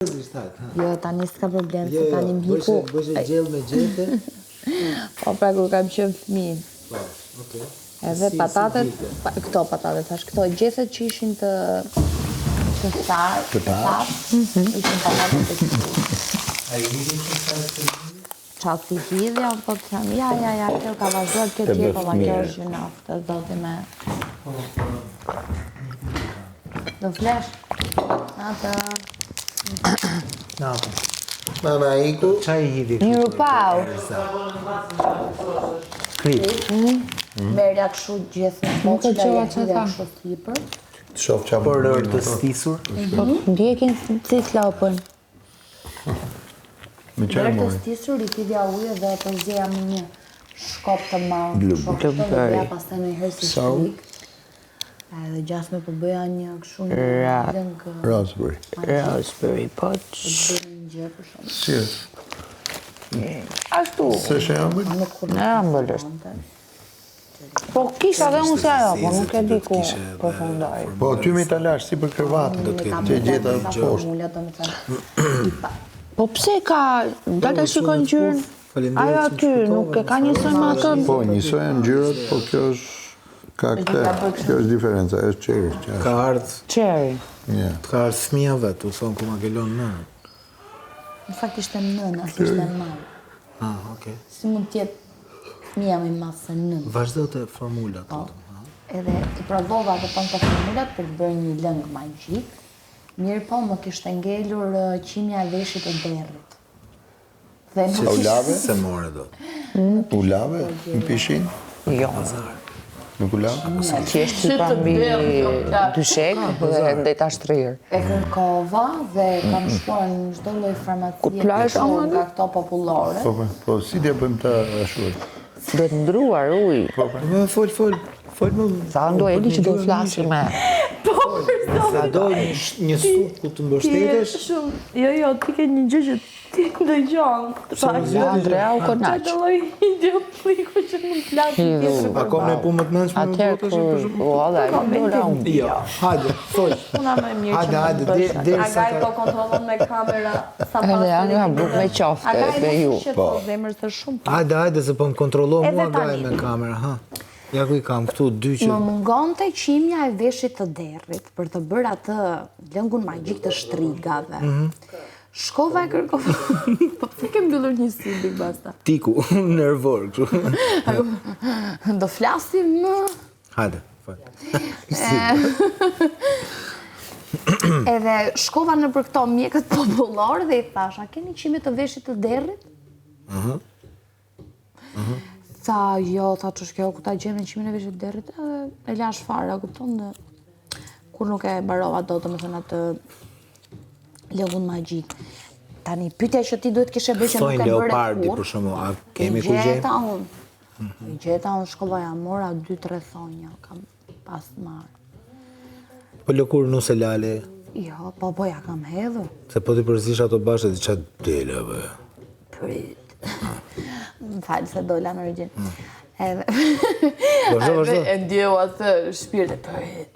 Jo, tani s'ka problem, se tani mbiku... Bëshe gjellë me gjete? Po, pra kur kam qenë fëmijë. Po, okej. Edhe patatet, këto patatet, thash, këto gjethet që ishin të sarë, ishin patatet të këtu. A i hidin që sarë të hidin? Qa si hidhja, po të them, ja, kjo ka vazhdojt, kjo tjepo, ma kjo është gjynaf, të zoti me... Do flesh? Atë... Natë. Mama iku. Qa i hidi? Miru pau. Krip. Merja këshu gjithë, po që da ja hidhja këshu sipër. Të shof qa Por të stisur? Ndjekin si slopën. Me qërë Dërë të mori? stisur, i hidhja ujë dhe të zjeja me një shkop të malë. Shkop të dhe ja pas të në herë si shkik. Edhe gjasme po bëja një këshu një lëngë... Raspberry. Raspberry, po që... Bëjnë një gjë për shumë. Si është? Ashtu. Se shë ambël? Në ambël është. Po kisha dhe unë se ajo, po nuk e di ku përfundoj. Po, ty me ta lash si për kërvatën, që e gjeta poshtë. Po pse ka, dalë shikon gjyrën, ajo aty, nuk e ka njësoj me ato? Po, njësoj e në gjyrët, po kjo është, ka këte, kjo është diferenca, është qeri. Ka ardhë, Cherry. ka ardhë fëmija vetë, u thonë ku ma gelon nënë. Në fakt ishte nëna, si ishte malë. Ah, okej. Si mund tjetë fëmija me masë se nënë. Vazhdo të formulat. Edhe i provova të tonë të formulat për të bërë një lëngë magjik. Mirë po më kishte ngelur qimja e veshit të derrit. Dhe nuk U lave? Se more do. U lave? Në pishin? Jo, Nuk u lave? që është si pambi dyshek dhe ndeta shtrirë. e kërkova dhe kam shkuar në çdo lloj farmacie nga këto popullore. Po, si t'ja bëjmë ta ashur? Duhet ndruar uj. Me fol më... Sa ndo Eli që do të flasi me... Sa do një stup ku të mbështetesh? Jo, ti ke një gjë që ti ndëgjon. Ja, Andrea u konaq. Çdo lloj idiotliku që nuk flas tjetër. A kom në punë më të nënshme në Atëherë botë? kur u hodha e dola unë. Jo, hajde, fol. Puna më e mirë që Hajde, mund të bësh. derisa Agaj po kontrollon me kamera sa pas. Edhe janë nga buk me qofte me ju. Po, zemër të shumë. Hajde, se po më kontrollo Edhe mua gaj tani. me kamera, ha. Ja ku i kam këtu dy që... Më mungonte qimja e veshit të derrit për të bërë atë lëngun magjik të shtrigave. Shkova e kërkova. Po pse ke mbyllur një syl basta? Tiku, nervor, kështu. Do flasim më. Hajde, fal. Edhe shkova në për këto mjekët popullor dhe i thash, a keni qime të veshit të derrit? Tha, jo, tha që shkjo, ku ta gjemë në qimin e veshit të derrit, e lash fare, a kupton dhe kur nuk e barova do të më thënë atë lëngun magjik. Tani, pyetja që ti duhet kishe bërë që nuk e Thojnë bëre leopardi, kur. për shumë, a kemi ku gjemë? Gjeta unë. I gjeta unë shkova ja mora 2-3 thonja, kam pas marrë. Po lëkur nuse lale, Jo, po ja kam hedhur. se po t'i përzish ato bashkë dhe qatë dele, bë. Prit. Më falë se dola në origin. Edhe... Vazhdo. E ndjeu atë shpirtë. Prit.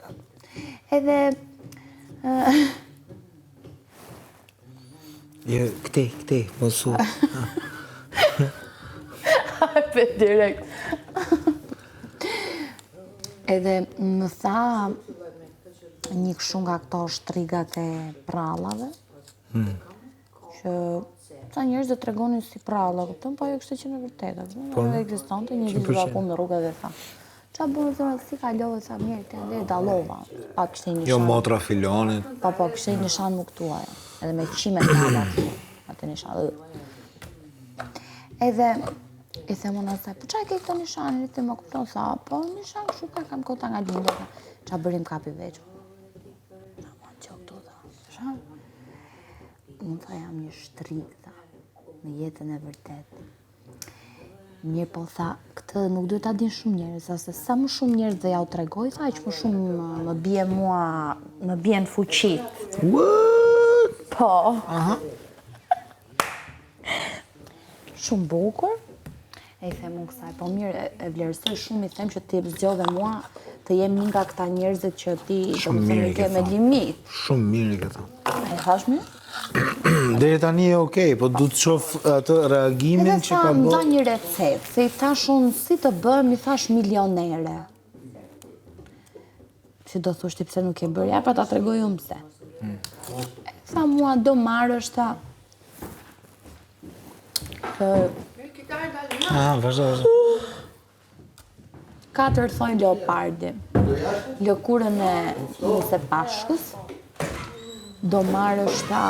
Edhe... Je, këte, mosu. Hajpe direkt. Edhe më tha një kështu nga këto shtrigat e prallave, që ca njerëz do tregonin si pralla, kupton, po ajo kishte qenë e vërtetë. Edhe ekzistonte një ditë apo në rrugë dhe tha. Qa bërë thora si kalove sa mirë të dhe dallova. Pa kishte një Jo shan. motra filonit. Po kishte një shan më këtu ajo. Edhe me qime kalla atë një shan. Edhe i them unë asaj, po qa ke këto një shan? I them, më kupton sa, po një shan kështu ka kam kota nga lindë. Qa bërim kapi veç. Ma që këtu da. Shan? Unë tha jam një shtrik, tha, në jetën e vërtet. Mirë po tha, këtë nuk duhet ta din shumë njerëz, se sa më shumë njerëz dhe ja u tregoj, tha, aq më shumë më bie mua, më bien fuqit. What? Po. Shumë bukur. E i them unë kësaj, po mirë, e vlerësoj shumë, i them që ti zgjodhe mua të jem një nga këta njerëzit që ti do të thënë ke me limit. Shumë mirë i këta. E thash mirë? Deri tani e okej, po du të shoh atë reagimin Edhe që sa ka më dha bërë. një recetë, se i thash unë si të bëhem, i thash milionere. Që do thosh ti pse nuk e bërë, ja pa ta tregoj unë pse. Sa mua do marrësh ta... Vazhdo. 4 thonjë leopardi. Lëkurën e Nuse Pashkës. Do marrësh ta...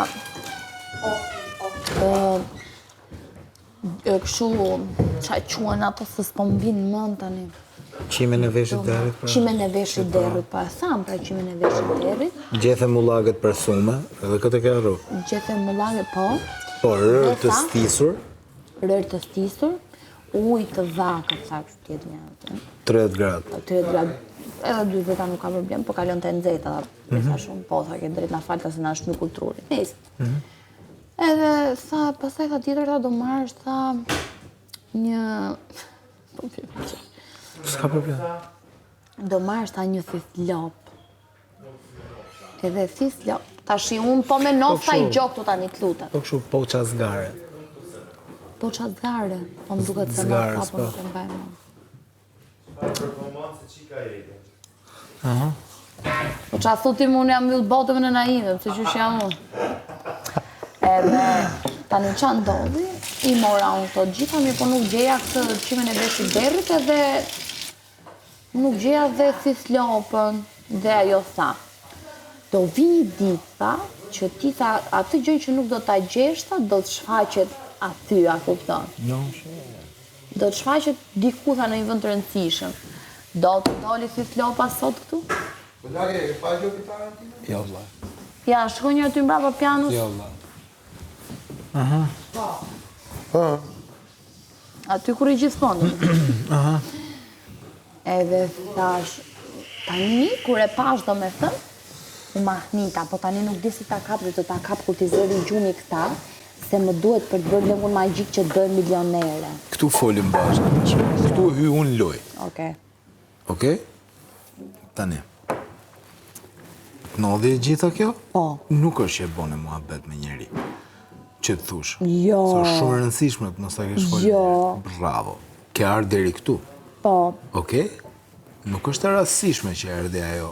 kështu, qa quen ato se s'po m'vinë mend tani. Qime në veshit derit, pra. Qimen e veshit derrit, pa e tham, pra qimen e veshit derrit. Gjethe mullagët për sume, edhe këtë ke arru. Gjethe mullage, po. Po, rërë të Dhe sa? stisur, Rërë të stisur, ujë të dhakët, sa kështë tjetë një atë. 30 gradë. 30 gradë, edhe 20 nuk ka problem, po kalon të nxehta, dhe sa shumë, po, tha ke drejt na falta se na është në kulturin. Nisë. Edhe tha, pastaj tha tjetër, tha do marrësh, tha një... S'ka problem. Do marrësh tha një thislop. Edhe thislop. Tashi unë po me nofta i gjok të tani të lutet. Po kështu poqa zgare. Po qa zgare, po më duket se Zgare, nofta po s'po. nuk e mbaj më. Po qa thutim unë jam mbyll botëm në naive, pse qysh jam unë. Edhe tani qa ndodhi, i mora unë këto gjitha, mi po nuk gjeja këtë qimen e veshit derrit edhe nuk gjeja dhe thislopën dhe ajo tha. Do vi një ditë, që ti tha, atë gjë që nuk do ta gjesh, tha, do të shfaqet aty, a kupton? Do të shfaqet diku tha në një vend të rëndësishëm. Do të doli thyslopa sot këtu? Jo, vlla. Ja, shkoj një aty mbrapa pianos. Jo, vlla. Aty kur i gjithmonë. Edhe thash, tani kur e pash do me thënë, u mahnita, po tani nuk di si ta kap, do ta kap kur t'i zëri gjumi këta, se më duhet për të bërë lëngun magjik që të bëjmë milionere. Këtu folim bashkë. Këtu hy unë loj. Okej. Okej? Tani. Ndodhi e gjitha kjo? Po. Nuk është që e bone muhabet me njeri. Që të thush. Jo. Sa është shumë e rëndësishme të mos ta kesh folur. Jo. Bravo. Ke ardhur deri këtu. Po. Okej? Nuk është e rastësishme që erdhi ajo.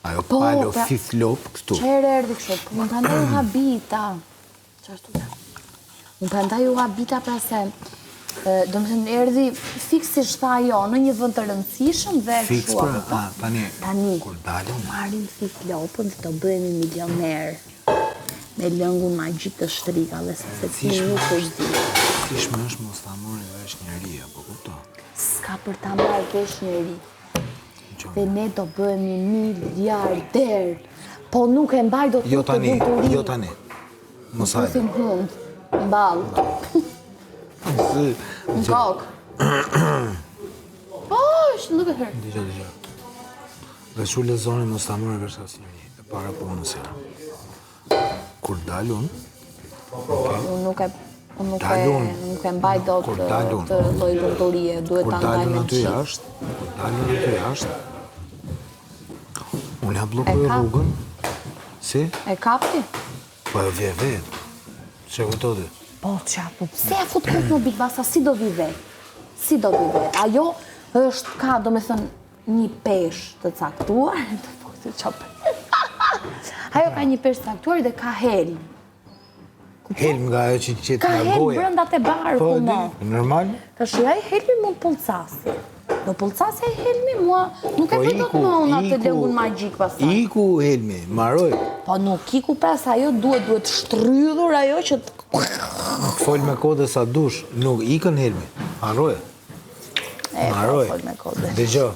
Ajo Po, palo pra- fithlop këtu. Qere erdi kështë, po më prandaj u habita. Qashtu ta? Më prandaj u habita pra se, do më thënë, erdi fiksisht tha ajo në një vend të rëndësishëm dhe Fiks kështu, pra, apo? tani, kur dalim, Marim fiklopën dhe të bëhemi milioner. Me lëngun magjik të shtrikave, se ti nuk është di. Tishme është mos ta mori vesh njeri, apo kupton? S'ka për ta marrë vesh njeri. Dhe ne do bëhemi miliarder. Po nuk e mbaj do të Jo tani, lumturi. jo tani. Mos Mos hajde. e hund, mballë, në kokë. Oh, look at her. Dgjoj. Dhe që lezoni mos ta mori vesh as njeri, e para punës ja. Kur dalun, Unë nuk e Dalun. nuk e mbaj dot Kur dalun. të lloj lumturie, duhet kur ta ndaj dalun me aty qik. jashtë, unë ja bllokoj E ka? rrugën. Si? E kapti? Po e vje vetë. Që kuptoti? Po qa, po pse e fut këtë mobil basa, si do vi vetë? Si do vi vetë? Ajo është, ka, do me thënë, një pesh të caktuar, të fokë të qapë. Ajo ka një pesh të caktuar dhe ka helm. Helm nga ajo që qetë Ka nga helm goja. brenda te barku, Po, mo. di, normal. Ka shi, ai helmi mu pëllcasi. Do pëllcasi ai helmi, mua nuk e Po vëtë iku, më unë atë iku, lëngun magjik pasaj. iku helmi, maroj. Po nuk iku pas ajo duhet shtrydhur ajo që të... Fol me kode sa dush, nuk ikën helmi. Maroj. E, Maroj. po, fol me kode. Dëgjoj,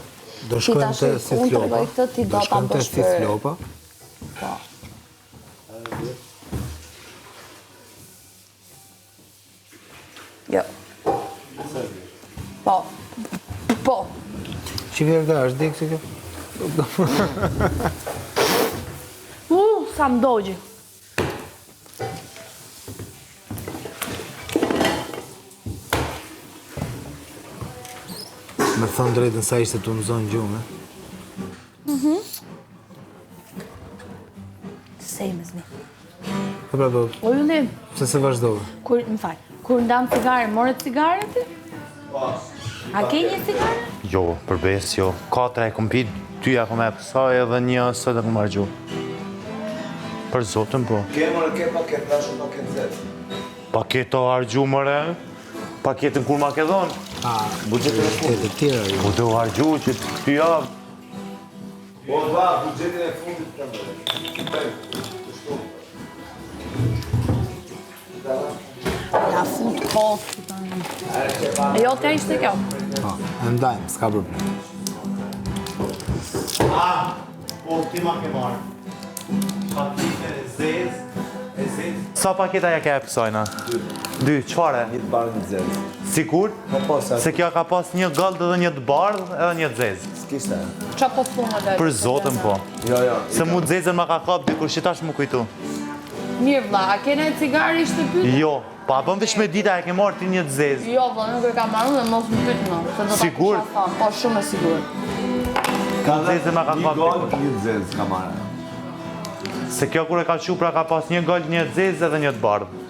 do shkojmë tash, te unë Thithlopa. tregoj këtë, ti do ta shkojmë te bësh për- Thithlopa. Po. Jo. Po. Po. Që vjerë da, është dikë që kjo? Sa më dogji. Me thënë drejtën sa ishte të mëzon gjumë, Same as me. Po pra do, O Yllim, pse se vazhdove? më fal, kur ndam cigare, more cigare ti? A ke një cigare? Jo, përbes jo. 4 e kom pi, 2 e kom e pësaj edhe një sot e kom margju. Për zotën po. Ke paket, da shumë paket zetë. Paket o hargju mëre, paketën kur ma ke dhonë. Budgetin e fundit të tjera ju. Po të hargju që ty javë. Po, budgetin e fundit të mëre. Ja fut kost. E jo të ishte kjo. Po, e ndajmë, s'ka problem. Po, ti ma ke marrë. Paketën e zezë. Sa paketa ja ke e pësojna? 2, qfare? Një të barë një zetë. Sigur? Po, sa. Se kjo ka pas një galdë dhe një të bardhë edhe një të zezë. S'kishte. Qa po thunë dhe? Për zotën po. Jo. Se mu të zezën ma ka kap dikur që tash mu kujtu. Mirë vlla, a kene cigare ishte pyet? Jo, pa bëm veç me dita e ke marrë ti një të zezë. Jo vlla, nuk e kam marrë dhe mos më pyet më. Se do ta Sigur? kisha thënë, po shumë e sigur. Ka Të zezën ma ka një kap gol, dikur. një zetë ka marrë. Se kjo kur e ka qupra ka pas një galdë, një të zezë edhe një të bardhë.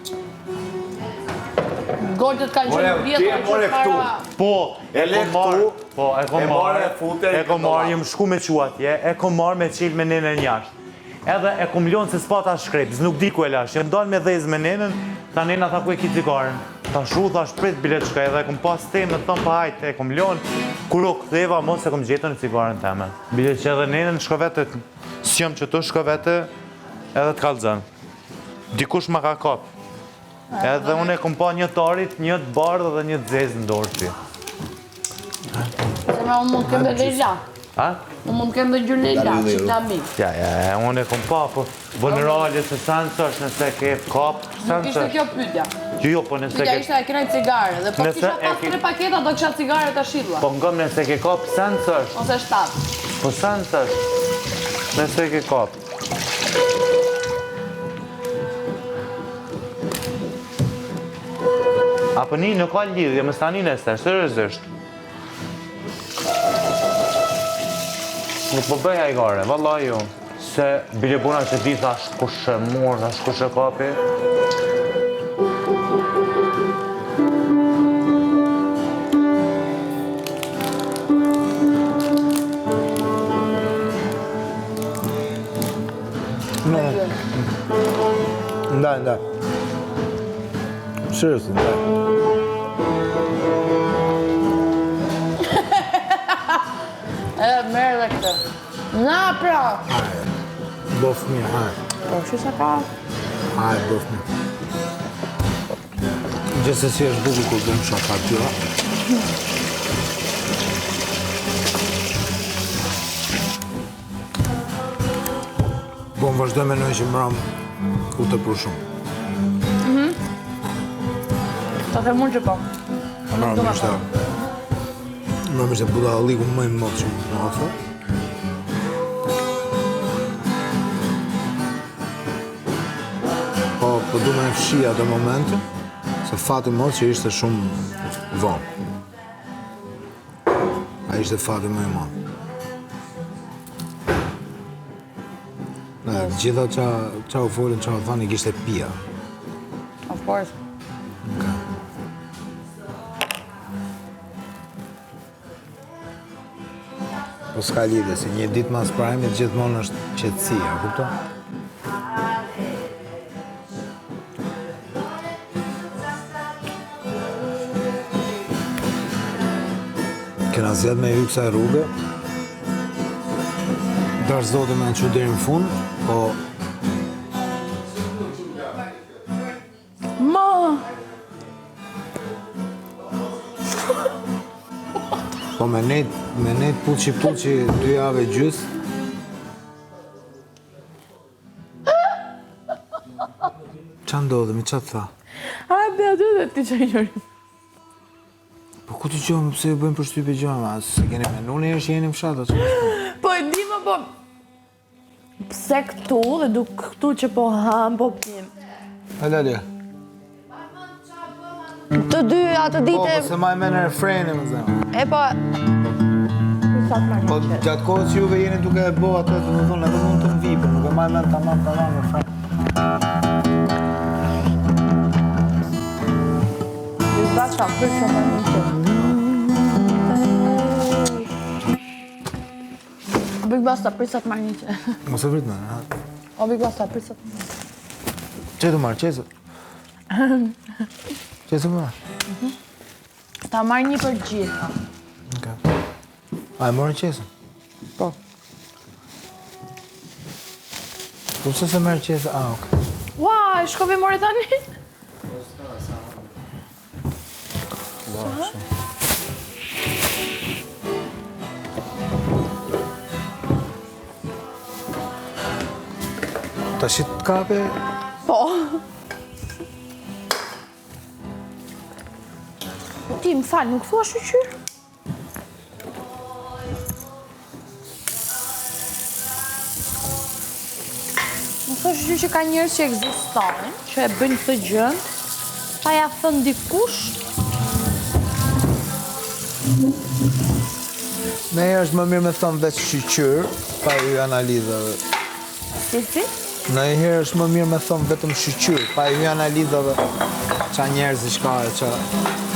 Goldet kanë More, qenë vjetra ti e more këtu. Po, E le kom marrë. këtu, Po, e kom e more, marrë. fute, E kom këtë marrë, dollap. jëm shku me qua atje, e kom marrë me qilë me nenën jashtë. Edhe e kom ljonë se s'pa ta shkrepës, nuk di ku e lash. Jëm dalë me dhezë me nenën, ta nena tha ku e ki cigaren. Ta shru, tha shprit bilet shka, edhe e kom pas temë, të thëmë pa hajtë, e kom ljonë. Kur o këtheva, mos e kom gjetën e cigaren teme. Bilet që edhe nenën shko vete, s'jëm që të shko vete, edhe të kalëzën. Dikush ma ka kap. Edhe unë e kom pa një tarit, një të bardhë dhe një të zezë në dorë ty. Se me unë mund kem dhe Leila. A? Unë mund kem dhe gjur Leila, që ta mi. Ja, unë e kom pa, po vulnerale se sanë është nëse ke kap, Nuk sanë ishte kjo pyetja. Jo, po nëse Pyetja ke... ishte e kena cigare, dhe po Nëse kisha e pas ke- 3 paketa do kisha cigare të shidhla. Po ngëm nëse ke kap, sanë është. Ose 7. Po sanë është. Nëse ke kap. Apo një nuk ka lidhje, më stani nëse, seriozisht. Nuk po bëja i gare, vallaj jo. Se bile buna që di thash kush e mor, thash kush e kapi. Ndaj. Seriously, ndaj. Merë dhe këtë. Na pra! Bof mirë, hajë. Po, shisha ka? Hajë, bof mirë. Gjithsesi është bukur kur bëjmë shaka tjera. Po më vazhdoj me nëjë që mëram u të për shumë. Ta the mund që po. Mëram ishte buda liku më i motë që më ofër. Po du me fshia atë momente, se fati motë që ishte shumë vonë. A ishte fati më i madh. Gjitha qa u folën, qa u thani, kishte pia. Of course. Po s'ka lidhe, se një ditë mas prajmit gjithmonë është qetësia, kupton? Kena zjedh me hyj kësaj rrugë, dash zote me në që deri në fund, po Ma! po me nejt puqi 2 jave gjys. Qa ndodhemi, qa të tha? A, be aty dhe ti që njëri. Po ku të gjohëm, pëse ju bëjmë për shtype gjohëm, a se keni menu në që jeni më shatë, Po e di më po... Pse këtu dhe du këtu që po ham, po pim. Halali. Të dy atë Po, dite... po se ma e me në refreni, më zemë. E po... Po gjatë kohës që juve jeni duke e bo atë, të më thonë, edhe mund të më vipë, nuk e ma e me në tamam, refren. basta, prit se marrniqe. Big basta, prit sa të marrniqe. Mos e vrit më, ha. O big basta, prit sa të marrniqe. Çe do marr, çezo. Çezo më. Ta marr një për gjitha. Okej. A e morën çezo? Po. Po pse se merr çezo? Ah, okay. Ua, e shkove more tani? Tash të kape, Po. Ti më fal, nuk thua shqyqyr? Nuk thua shqyqyr që ka njerëz që ekzistojnë, që e bëjnë këtë gjën, pa ja thënë dikush. ne është më mirë me thonë veç shqyqyr, pa i analizave. Si? Në e herë është më mirë me thonë vetëm shqyqyr, pa i analizave qa njerëz i shka e qa